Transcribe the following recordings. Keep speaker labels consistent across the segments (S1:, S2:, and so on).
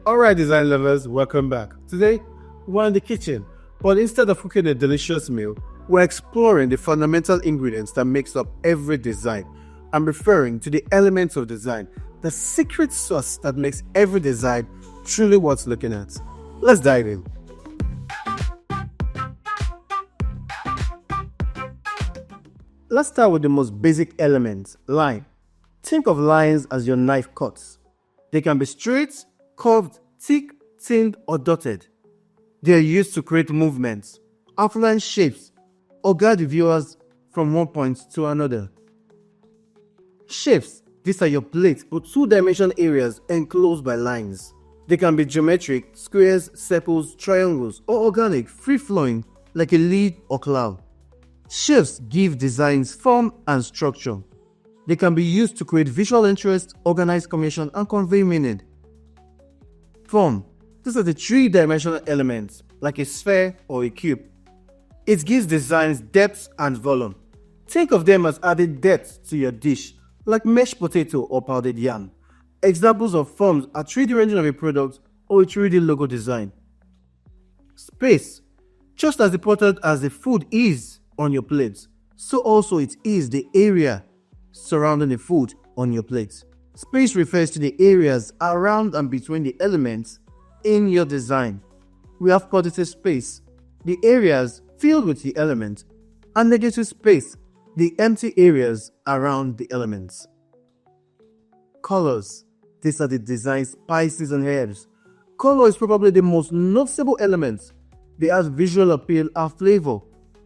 S1: Alright design lovers, welcome back. Today, we're in the kitchen, but instead of cooking a delicious meal, we're exploring the fundamental ingredients that makes up every design. I'm referring to the elements of design, the secret sauce that makes every design truly worth looking at. Let's dive in. Let's start with the most basic element, line. Think of lines as your knife cuts. They can be straight, curved, thick, thin, or dotted. They are used to create movements, outline shapes, or guide the viewers from one point to another. Shapes. These are your plates or two-dimensional areas enclosed by lines. They can be geometric, squares, circles, triangles, or organic, free-flowing, like a leaf or cloud. Shapes give designs form and structure. They can be used to create visual interest, organize information, and convey meaning. Form. These are the three-dimensional elements, like a sphere or a cube. It gives designs depth and volume. Think of them as adding depth to your dish, like mashed potato or powdered yam. Examples of forms are 3D rendering of a product or a 3D logo design. Space. Just as important as the food is on your plate, so also it is the area surrounding the food on your plate. Space refers to the areas around and between the elements in your design. We have positive space, the areas filled with the element, and negative space, the empty areas around the elements. Colors. These are the design spices and herbs. Color is probably the most noticeable element. They add visual appeal and flavor.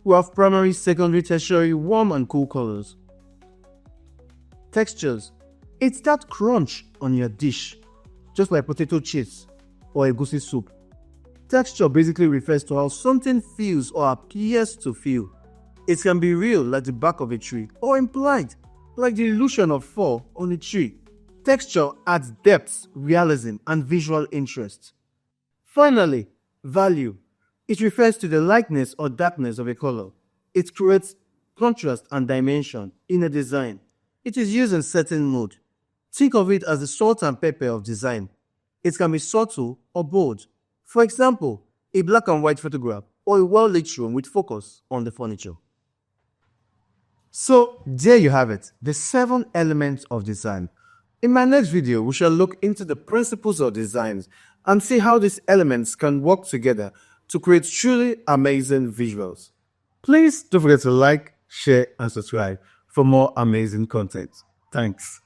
S1: We have primary, secondary, tertiary, warm and cool colors. Textures. It's that crunch on your dish, just like potato chips or egusi soup. Texture basically refers to how something feels or appears to feel. It can be real, like the bark of a tree, or implied, like the illusion of fall on a tree. Texture adds depth, realism, and visual interest. Finally, value. It refers to the lightness or darkness of a color. It creates contrast and dimension in a design. It is used in certain mood. Think of it as the salt and pepper of design. It can be subtle or bold. For example, a black and white photograph or a well-lit room with focus on the furniture. So, there you have it, the 7 elements of design. In my next video, we shall look into the principles of design and see how these elements can work together to create truly amazing visuals. Please don't forget to like, share, and subscribe for more amazing content. Thanks.